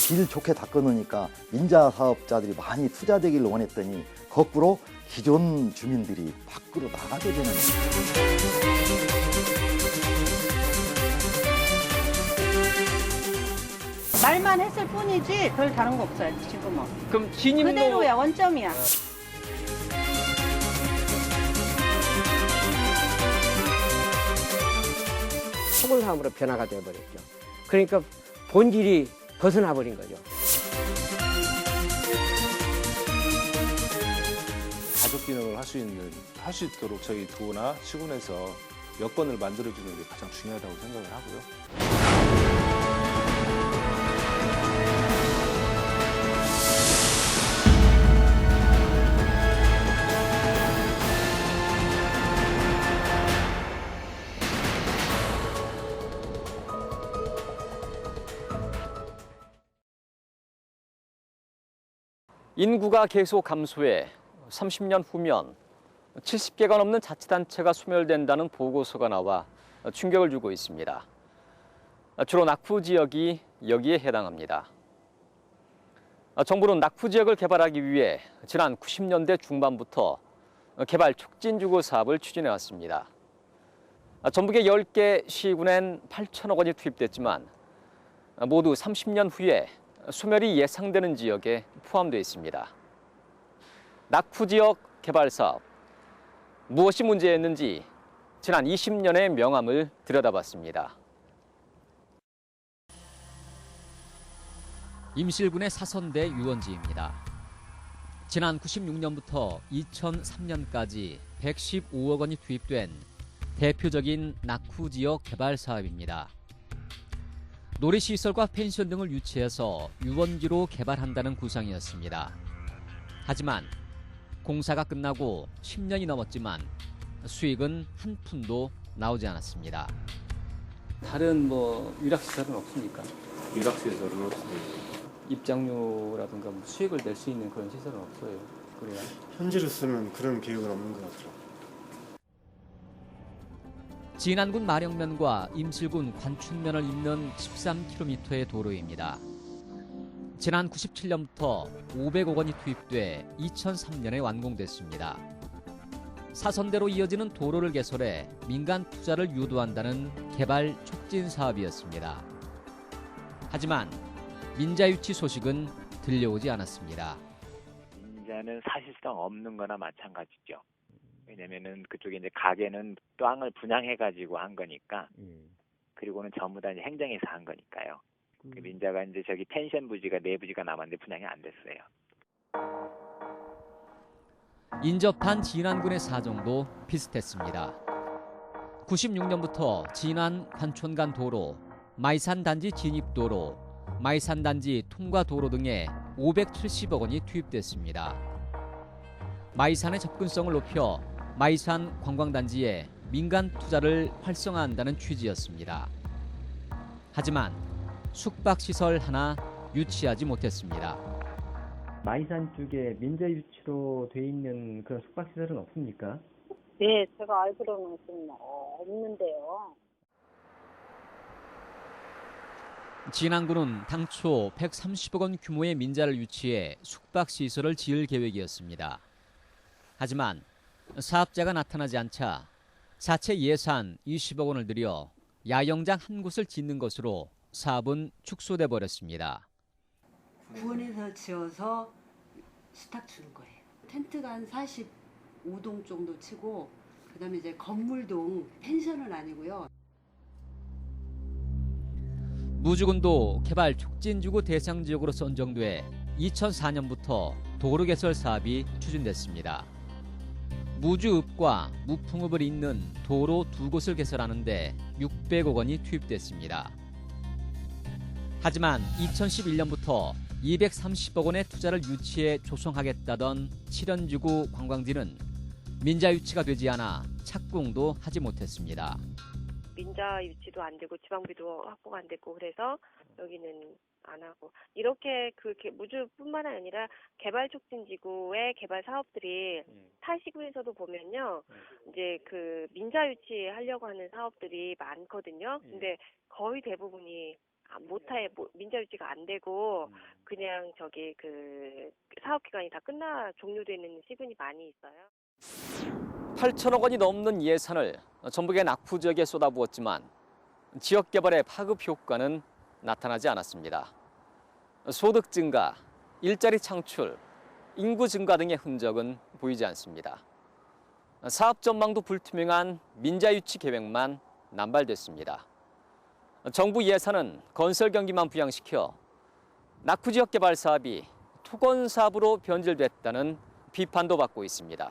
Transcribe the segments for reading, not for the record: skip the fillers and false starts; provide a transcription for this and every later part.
질 좋게 닦아놓으니까 민자 사업자들이 많이 투자되기를 원했더니 거꾸로 기존 주민들이 밖으로 나가게 되는 말만 했을 뿐이지 별 다른 거 없어요, 지금은. 그럼 진입로 그대로야, 원점이야. 소굴사업으로 변화가 되어버렸죠. 그러니까 본질이 벗어나 버린 거죠. 가족 기능을 할 수 있도록 저희 도나 시군에서 여건을 만들어주는 게 가장 중요하다고 생각을 하고요. 인구가 계속 감소해 30년 후면 70개가 넘는 자치단체가 소멸된다는 보고서가 나와 충격을 주고 있습니다. 주로 낙후 지역이 여기에 해당합니다. 정부는 낙후 지역을 개발하기 위해 지난 90년대 중반부터 개발 촉진주거 사업을 추진해 왔습니다. 전북의 10개 시군엔 8천억 원이 투입됐지만 모두 30년 후에 소멸이 예상되는 지역에 포함되어 있습니다. 낙후 지역 개발 사업, 무엇이 문제였는지 지난 20년의 명암을 들여다봤습니다. 임실군의 사선대 유원지입니다. 지난 96년부터 2003년까지 115억 원이 투입된 대표적인 낙후 지역 개발 사업입니다. 놀이시설과 펜션 등을 유치해서 유원지로 개발한다는 구상이었습니다. 하지만 공사가 끝나고 10년이 넘었지만 수익은 한 푼도 나오지 않았습니다. 다른 유락시설은 없습니까? 유락시설은 없습니다. 입장료라든가 수익을 낼 수 있는 그런 시설은 없어요. 그래야. 현지로서는 그런 계획은 없는 것 같아요. 진안군 마령면과 임실군 관춘면을 잇는 13km의 도로입니다. 지난 97년부터 500억 원이 투입돼 2003년에 완공됐습니다. 사선대로 이어지는 도로를 개설해 민간 투자를 유도한다는 개발 촉진 사업이었습니다. 하지만 민자 유치 소식은 들려오지 않았습니다. 민자는 사실상 없는 거나 마찬가지죠. 왜냐면은 그쪽에 이제 가게는 땅을 분양해가지고 한 거니까, 그리고는 전부 다 이제 행정에서 한 거니까요. 그 민자가 이제 저기 펜션 부지가 4부지가 남았는데 분양이 안 됐어요. 인접한 진안군의 사정도 비슷했습니다. 96년부터 진안 관촌간 도로, 마이산 단지 진입도로, 마이산 단지 통과도로 등에 570억 원이 투입됐습니다. 마이산의 접근성을 높여 마이산 관광단지에 민간 투자를 활성화한다는 취지였습니다. 하지만 숙박시설 하나 유치하지 못했습니다. 마이산 쪽에 민자 유치로 돼 있는 그런 숙박시설은 없습니까? 네, 제가 알기로는 좀 없는데요. 진안군은 당초 130억 원 규모의 민자를 유치해 숙박시설을 지을 계획이었습니다. 하지만 사업자가 나타나지 않자 자체 예산 20억 원을 들여 야영장 한 곳을 짓는 것으로 사업은 축소돼 버렸습니다. 구원에서 지어서 수탁 주는 거예요. 텐트가 한 45동 정도 치고, 그다음에 이제 건물동, 펜션은 아니고요. 무주군도 개발 촉진주거 대상 지역으로 선정돼 2004년부터 도로 개설 사업이 추진됐습니다. 무주읍과 무풍읍을 잇는 도로 2곳을 개설하는데 600억 원이 투입됐습니다. 하지만 2011년부터 230억 원의 투자를 유치해 조성하겠다던 칠연지구 관광지는 민자 유치가 되지 않아 착공도 하지 못했습니다. 민자 유치도 안 되고 지방비도 확보가 안 됐고, 그래서 여기는 안 하고, 이렇게 무주뿐만 아니라 개발 촉진지구의 개발 사업들이 타 시구에서도 보면요, 이제 민자 유치하려고 하는 사업들이 많거든요. 근데 거의 대부분이 민자 유치가 안 되고 그냥 저기 그 사업 기간이 다 종료되는 시군이 많이 있어요. 8천억 원이 넘는 예산을 전북의 낙후 지역에 쏟아부었지만 지역 개발의 파급 효과는 나타나지 않았습니다. 소득 증가, 일자리 창출, 인구 증가 등의 흔적은 보이지 않습니다. 사업 전망도 불투명한 민자 유치 계획만 남발됐습니다. 정부 예산은 건설 경기만 부양시켜 낙후 지역 개발 사업이 토건 사업으로 변질됐다는 비판도 받고 있습니다.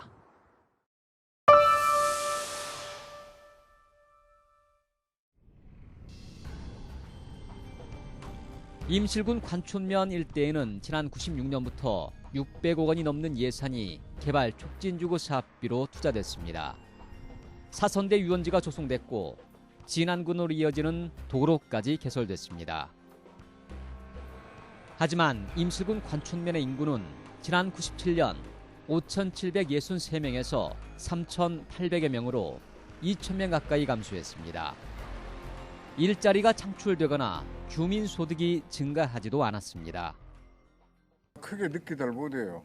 임실군 관촌면 일대에는 지난 96년부터 600억 원이 넘는 예산이 개발 촉진주거 사업비로 투자됐습니다. 사선대 유원지가 조성됐고 진안군으로 이어지는 도로까지 개설됐습니다. 하지만 임실군 관촌면의 인구는 지난 97년 5,763명에서 3,800여 명으로 2,000명 가까이 감소했습니다. 일자리가 창출되거나 주민 소득이 증가하지도 않았습니다. 크게 느끼들 못해요.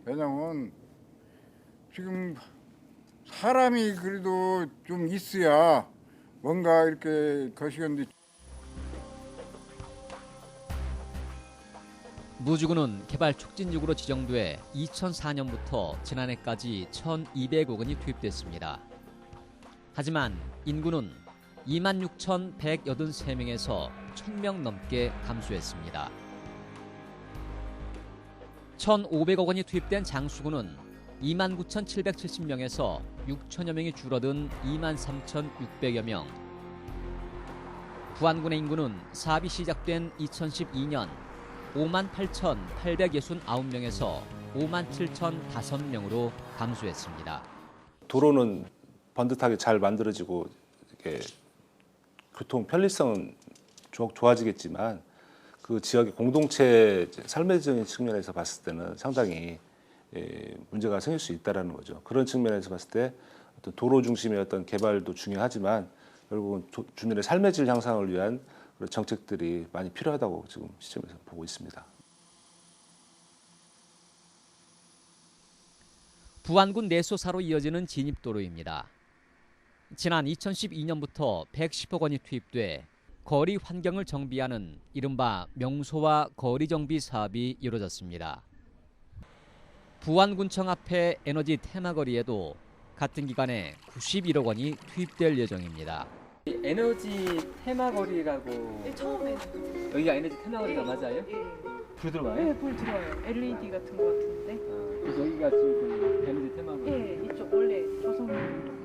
왜냐면 지금 사람이 그래도 좀 있어야 뭔가 이렇게 거시건데. 무주군은 개발 촉진지구로 지정돼 2004년부터 지난해까지 1,200억 원이 투입됐습니다. 하지만 인구는 26,183명에서 1,000명 넘게 감소했습니다. 1,500억 원이 투입된 장수군은 29,770명에서 6천여 명이 줄어든 23,600여 명. 부안군의 인구는 사업이 시작된 2012년 58,869명에서 57,005명으로 감소했습니다. 도로는 번듯하게 잘 만들어지고 이렇게 교통 편리성은 좋아지겠지만 그 지역의 공동체 삶의적인 측면에서 봤을 때는 상당히 문제가 생길 수 있다는 거죠. 그런 측면에서 봤을 때 어떤 도로 중심의 어떤 개발도 중요하지만 결국은 주민의 삶의 질 향상을 위한 그런 정책들이 많이 필요하다고 지금 시점에서 보고 있습니다. 부안군 내소사로 이어지는 진입도로입니다. 지난 2012년부터 110억 원이 투입돼 거리 환경을 정비하는 이른바 명소와 거리 정비 사업이 이루어졌습니다. 부안군청 앞의 에너지 테마거리에도 같은 기간에 91억 원이 투입될 예정입니다. 에너지 테마거리라고. 처음에는. 여기가 에너지 테마거리가 맞아요? 불 들어와요? 네, 불 들어와요. LED 같은 거 같은데. 그래서 여기가 지금 에너지 테마거리. 네, 이쪽 원래 조성로.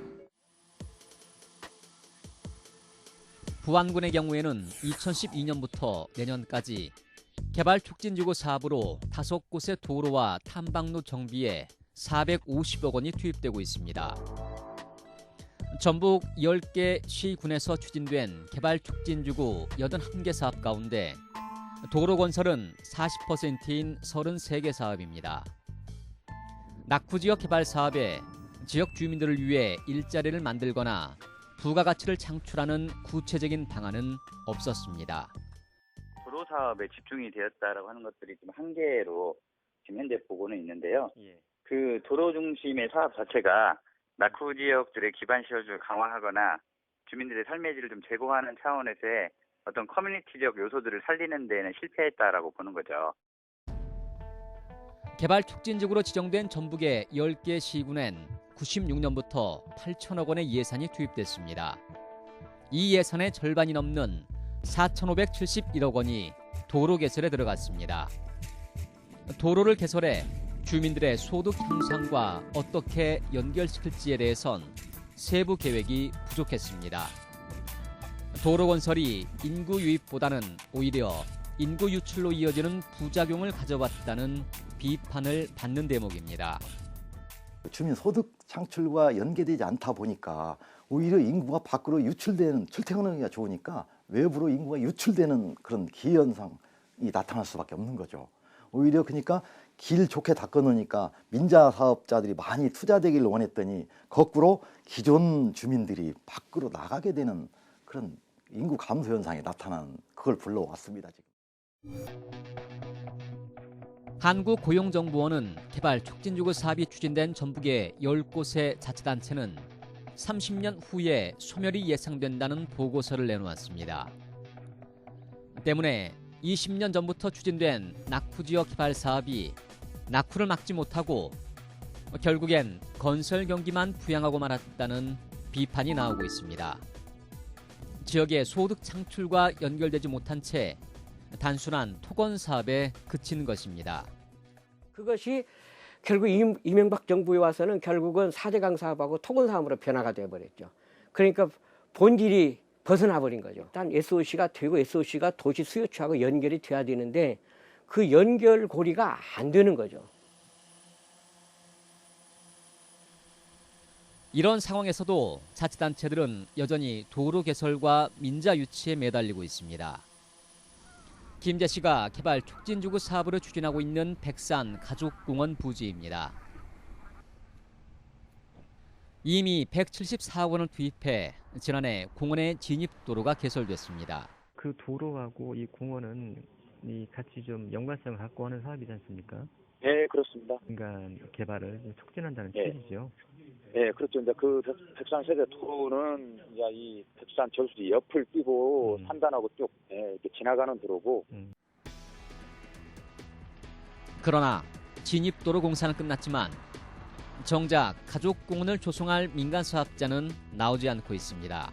부안군의 경우에는 2012년부터 내년까지 개발 촉진지구 사업으로 5곳의 도로와 탐방로 정비에 450억 원이 투입되고 있습니다. 전북 10개 시군에서 추진된 개발 촉진지구 81개 사업 가운데 도로 건설은 40%인 33개 사업입니다. 낙후 지역 개발 사업에 지역 주민들을 위해 일자리를 만들거나 부가가치를 창출하는 구체적인 방안은 없었습니다. 도로 사업에 집중이 되었다라고 하는 것들이 좀 한계로 지금 현재 보고는 있는데요. 그 도로 중심의 사업 자체가 낙후 지역들의 기반 시설을 강화하거나 주민들의 삶의 질을 좀 제고하는 차원에서의 어떤 커뮤니티적 요소들을 살리는 데는 실패했다라고 보는 거죠. 개발 촉진지구로 지정된 전북의 10개 시군엔 96년부터 8천억 원의 예산이 투입됐습니다. 이 예산의 절반이 넘는 4,571억 원이 도로 개설에 들어갔습니다. 도로를 개설해 주민들의 소득 향상과 어떻게 연결시킬지에 대해선 세부 계획이 부족했습니다. 도로 건설이 인구 유입보다는 오히려 인구 유출로 이어지는 부작용을 가져왔다는 비판을 받는 대목입니다. 주민 소득 창출과 연계되지 않다 보니까 오히려 인구가 밖으로 유출되는, 출퇴근하기가 좋으니까 외부로 인구가 유출되는 그런 기현상이 나타날 수밖에 없는 거죠. 오히려 그러니까 길 좋게 닦아놓으니까 민자 사업자들이 많이 투자되기를 원했더니 거꾸로 기존 주민들이 밖으로 나가게 되는 그런 인구 감소 현상이 나타난 그걸 불러왔습니다. 지금. 한국고용정보원은 개발 촉진지구 사업이 추진된 전북의 10곳의 자치단체는 30년 후에 소멸이 예상된다는 보고서를 내놓았습니다. 때문에 20년 전부터 추진된 낙후지역 개발 사업이 낙후를 막지 못하고 결국엔 건설 경기만 부양하고 말았다는 비판이 나오고 있습니다. 지역의 소득 창출과 연결되지 못한 채 단순한 토건 사업에 그치는 것입니다. 그것이 결국 이명박 정부에 와서는 결국은 4대강 사업하고 토건 사업으로 변화가 되어버렸죠. 그러니까 본질이 벗어나 버린 거죠. 일단 SOC가 되고 SOC가 도시 수요처하고 연결이 돼야 되는데 그 연결고리가 안 되는 거죠. 이런 상황에서도 자치단체들은 여전히 도로 개설과 민자 유치에 매달리고 있습니다. 김재 씨가 개발 촉진지구 사업으로 추진하고 있는 백산 가족공원 부지입니다. 이미 174억 원을 투입해 지난해 공원의 진입도로가 개설됐습니다. 그 도로하고 이 공원은 이 같이 좀 연관성을 갖고 하는 사업이지 않습니까? 네, 그렇습니다. 그러니까 개발을 촉진한다는 네. 취지죠. 네, 그렇죠. 이제 그 백산 세대 도로는 이제 이 백산 저수지 옆을 띄고 산단하고 쭉 이렇게 지나가는 도로고. 그러나 진입도로 공사는 끝났지만 정작 가족공원을 조성할 민간 사업자는 나오지 않고 있습니다.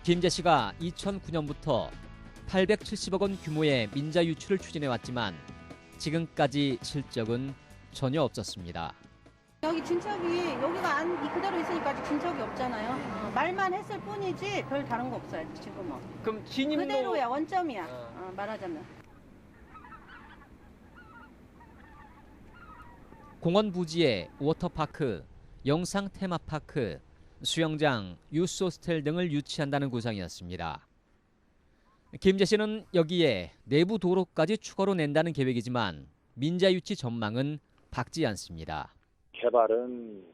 김재 씨가 2009년부터 870억 원 규모의 민자 유치를 추진해왔지만 지금까지 실적은 전혀 없었습니다. 여기 진척이 여기가 그대로 있으니까 아직 진척이 없잖아요. 말만 했을 뿐이지 별 다른 거 없어요 지금은. 그럼 진입로 그대로야 원점이야. 말하자면. 공원 부지에 워터파크, 영상 테마파크, 수영장, 유스 호스텔 등을 유치한다는 구상이었습니다. 김재 씨는 여기에 내부 도로까지 추가로 낸다는 계획이지만 민자 유치 전망은 밝지 않습니다. 개발은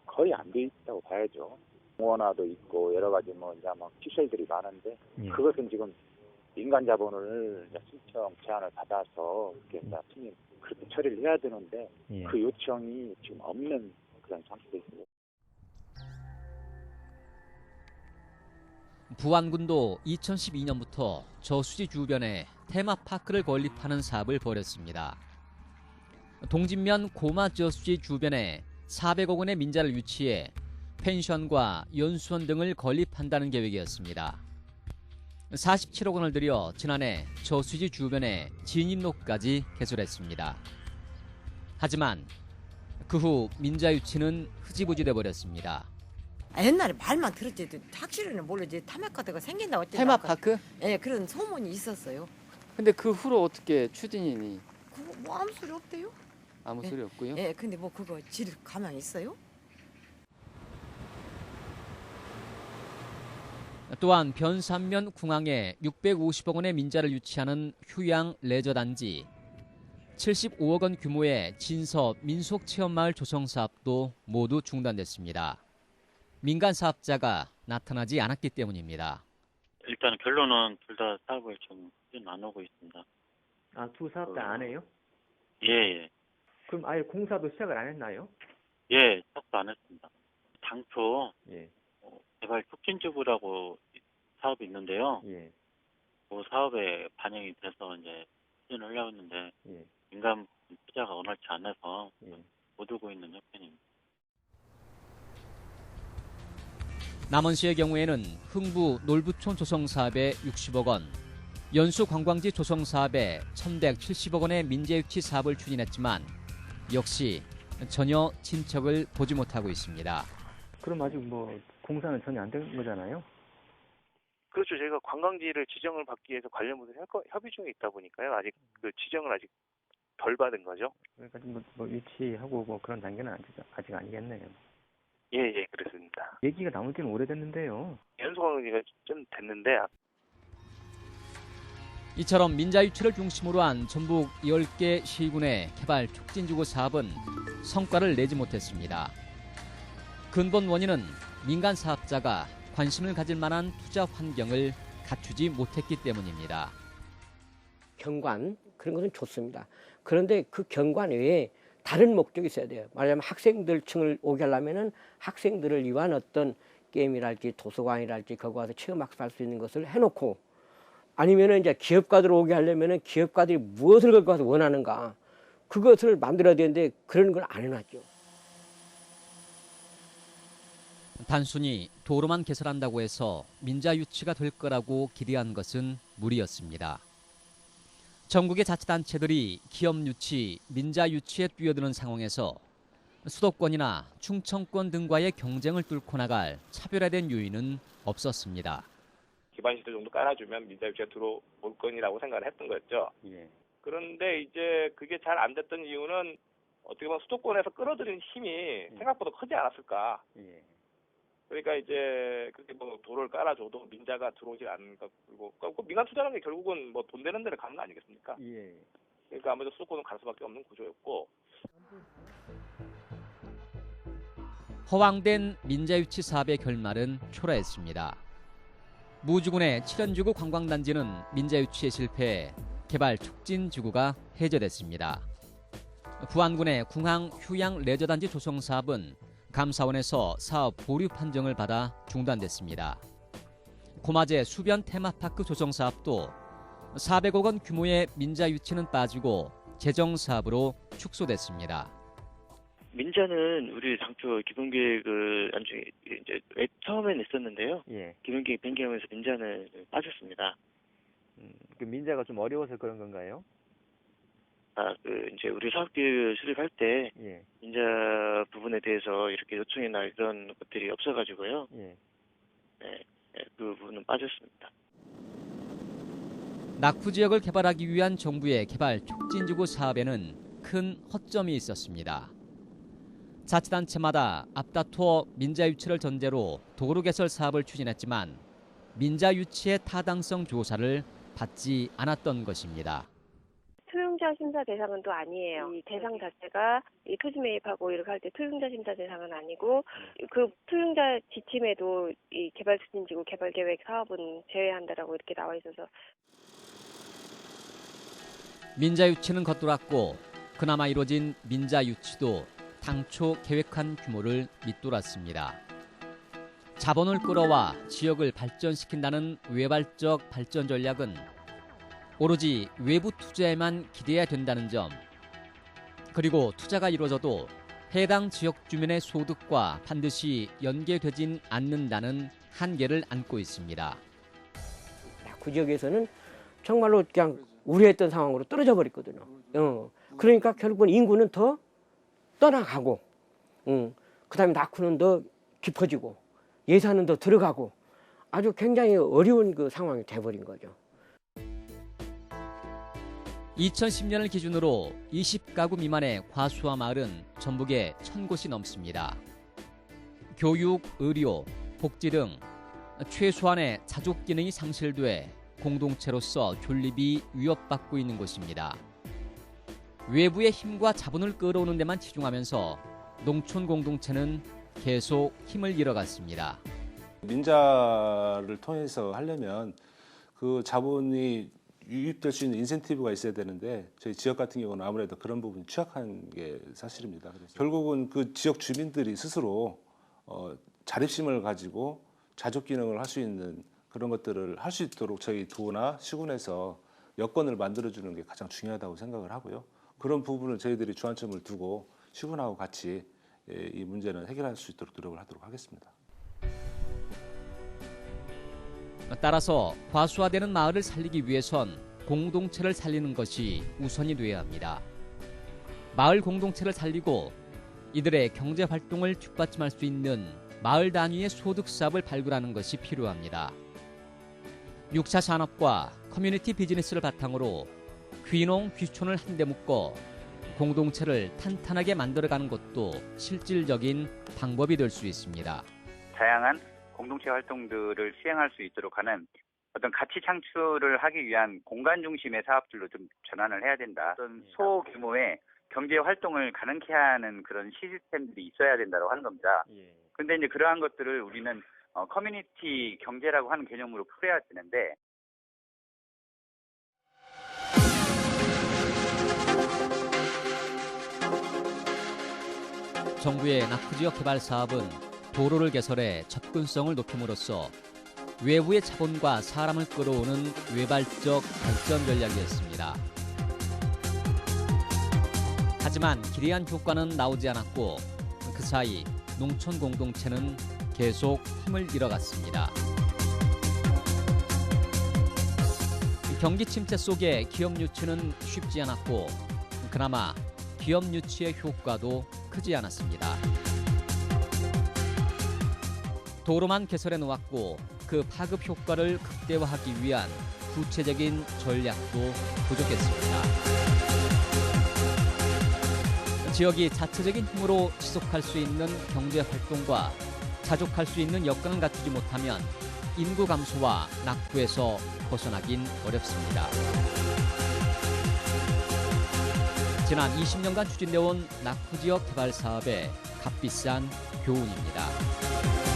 거의 안 돼 있다고 봐야죠. 공원화도 있고 여러 가지 뭐 이제 막 시설들이 많은데 그것은 지금 민간 자본을 신청 제안을 받아서 이렇게 승인 그렇게 처리를 해야 되는데 그 요청이 지금 없는 그런 상태도 있습니다. 부안군도 2012년부터 저수지 주변에 테마파크를 건립하는 사업을 벌였습니다. 동진면 고마 저수지 주변에 400억 원의 민자를 유치해 펜션과 연수원 등을 건립한다는 계획이었습니다. 47억 원을 들여 지난해 저수지 주변에 진입로까지 개설했습니다. 하지만 그 후 민자 유치는 흐지부지 버렸습니다. 옛날에 말만 들었지 확실히는 모르지 테마파크가 생긴다 어쨌든 테마파크? 예, 그런 소문이 있었어요. 근데 그 후로 어떻게 추진이니? 그거 뭐 아무 소리 없대요. 아무 소리 없고요. 예, 근데 뭐 그거 질 가망 있어요? 또한 변산면 궁항에 650억 원의 민자를 유치하는 휴양 레저단지, 75억 원 규모의 진서 민속체험마을 조성 사업도 모두 중단됐습니다. 민간 사업자가 나타나지 않았기 때문입니다. 일단 결론은 둘 다 사업을 좀 추진 안 하고 있습니다. 아, 두 사업 다 안 해요? 예. 그럼 아예 공사도 시작을 안 했나요? 예, 시작도 안 했습니다. 당초 예. 개발 촉진지구라고 사업이 있는데요. 예. 그 사업에 반영이 돼서 이제 추진을 하려고 했는데 예. 민간 투자가 원활치 않아서 예. 못 오고 있는 형편입니다. 남원시의 경우에는 흥부 놀부촌 조성 사업에 60억 원, 연수 관광지 조성 사업에 1,170억 원의 민재 유치 사업을 추진했지만 역시 전혀 진척을 보지 못하고 있습니다. 그럼 아직 뭐 공사는 전혀 안 된 거잖아요? 그렇죠. 저희가 관광지를 지정을 받기 위해서 관련 부서 협의 중에 있다 보니까요. 아직 그 지정을 아직 덜 받은 거죠. 그러니까 뭐 유치하고 뭐 그런 단계는 아직 아니겠네요. 예, 그렇습니다. 얘기가 나올 때는 오래됐는데요. 연수관광지가 좀 됐는데 이처럼 민자 유치를 중심으로 한 전북 10개 시군의 개발 촉진지구 사업은 성과를 내지 못했습니다. 근본 원인은 민간 사업자가 관심을 가질 만한 투자 환경을 갖추지 못했기 때문입니다. 경관 그런 것은 좋습니다. 그런데 그 경관 외에 다른 목적이 있어야 돼요. 말하자면 학생들층을 오게 하려면은 학생들을 위한 어떤 게임이랄지 도서관이랄지 거기 와서 체험학습할 수 있는 것을 해놓고, 아니면은 이제 기업가들 오게 하려면은 기업가들이 무엇을 거기 와서 원하는가 그것을 만들어야 되는데 그런 걸 안 해놨죠. 단순히 도로만 개설한다고 해서 민자 유치가 될 거라고 기대한 것은 무리였습니다. 전국의 자치단체들이 기업 유치, 민자 유치에 뛰어드는 상황에서 수도권이나 충청권 등과의 경쟁을 뚫고 나갈 차별화된 요인은 없었습니다. 기반시설 정도 깔아주면 민자 유치가 들어올 거니라고 생각을 했던 거였죠. 그런데 이제 그게 잘 안 됐던 이유는 어떻게 보면 수도권에서 끌어들이는 힘이 생각보다 크지 않았을까. 그러니까 이제 그렇게 뭐 도로를 깔아줘도 민자가 들어오지 않는 것, 그리고 그 민간 투자라는 게 결국은 뭐 돈 되는 데를 가는 거 아니겠습니까? 그러니까 아무래도 수도권은 갈 수밖에 없는 구조였고. 허황된 민자 유치 사업의 결말은 초라했습니다. 무주군의 7연주구 관광단지는 민자 유치에 실패해 개발 촉진지구가 해제됐습니다. 부안군의 궁항 휴양 레저단지 조성 사업은 감사원에서 사업 보류 판정을 받아 중단됐습니다. 고마제 수변 테마파크 조성 사업도 400억 원 규모의 민자 유치는 빠지고 재정 사업으로 축소됐습니다. 민자는 우리 당초 기본 계획을 나중에 이제 처음엔 있었는데요. 기본 계획 변경하면서 민자는 빠졌습니다. 그 민자가 좀 어려워서 그런 건가요? 이제 우리 사업 계획을 수립할 때 민자 부분에 대해서 이렇게 요청이나 이런 것들이 없어가지고요. 그 부분은 빠졌습니다. 낙후 지역을 개발하기 위한 정부의 개발 촉진지구 사업에는 큰 허점이 있었습니다. 자치단체마다 앞다투어 민자 유치를 전제로 도로 개설 사업을 추진했지만 민자 유치의 타당성 조사를 받지 않았던 것입니다. 투용자 심사 대상은 또 아니에요. 이 대상 자체가 이 토지 매입하고 이렇게 할 때 투용자 심사 대상은 아니고, 그 투용자 지침에도 이 개발 추진지구 개발 계획 사업은 제외한다라고 이렇게 나와 있어서. 민자 유치는 겉돌았고 그나마 이뤄진 민자 유치도 당초 계획한 규모를 밑돌았습니다. 자본을 끌어와 지역을 발전시킨다는 외발적 발전 전략은 오로지 외부 투자에만 기대해야 된다는 점, 그리고 투자가 이루어져도 해당 지역 주민의 소득과 반드시 연계되진 않는다는 한계를 안고 있습니다. 그 지역에서는 정말로 그냥 우려했던 상황으로 떨어져 버렸거든요. 그러니까 결국은 인구는 더 떠나가고, 그다음에 낙후는 더 깊어지고 예산은 더 들어가고 아주 굉장히 어려운 그 상황이 돼버린 거죠. 2010년을 기준으로 20가구 미만의 과수와 마을은 전북에 1000곳이 넘습니다. 교육, 의료, 복지 등 최소한의 자족 기능이 상실돼 공동체로서 존립이 위협받고 있는 곳입니다. 외부의 힘과 자본을 끌어오는 데만 치중하면서 농촌 공동체는 계속 힘을 잃어갔습니다. 민자를 통해서 하려면 그 자본이 유입될 수 있는 인센티브가 있어야 되는데 저희 지역 같은 경우는 아무래도 그런 부분이 취약한 게 사실입니다. 그래서 결국은 그 지역 주민들이 스스로 자립심을 가지고 자족 기능을 할 수 있는 그런 것들을 할 수 있도록 저희 도나 시군에서 여건을 만들어주는 게 가장 중요하다고 생각을 하고요. 그런 부분을 저희들이 주안점을 두고 시군하고 같이 이 문제는 해결할 수 있도록 노력을 하도록 하겠습니다. 따라서 과수화되는 마을을 살리기 위해선 공동체를 살리는 것이 우선이 되어야 합니다. 마을 공동체를 살리고 이들의 경제 활동을 뒷받침할 수 있는 마을 단위의 소득 사업을 발굴하는 것이 필요합니다. 6차 산업과 커뮤니티 비즈니스를 바탕으로 귀농 귀촌을 한데 묶어 공동체를 탄탄하게 만들어가는 것도 실질적인 방법이 될 수 있습니다. 다양한 공동체 활동들을 시행할 수 있도록 하는 어떤 가치 창출을 하기 위한 공간 중심의 사업들로 좀 전환을 해야 된다. 어떤 소규모의 경제 활동을 가능케 하는 그런 시스템들이 있어야 된다고 하는 겁니다. 그런데 이제 그러한 것들을 우리는 커뮤니티 경제라고 하는 개념으로 풀어야 되는데 정부의 낙후지역 개발 사업은 도로를 개설해 접근성을 높임으로써 외부의 자본과 사람을 끌어오는 외발적 발전 전략이었습니다. 하지만 기대한 효과는 나오지 않았고 그 사이 농촌 공동체는 계속 힘을 잃어갔습니다. 경기 침체 속에 기업 유치는 쉽지 않았고 그나마 기업 유치의 효과도 크지 않았습니다. 도로만 개설해 놓았고 그 파급 효과를 극대화하기 위한 구체적인 전략도 부족했습니다. 지역이 자체적인 힘으로 지속할 수 있는 경제 활동과 자족할 수 있는 여건을 갖추지 못하면 인구 감소와 낙후에서 벗어나긴 어렵습니다. 지난 20년간 추진되어 온 낙후지역 개발 사업의 값비싼 교훈입니다.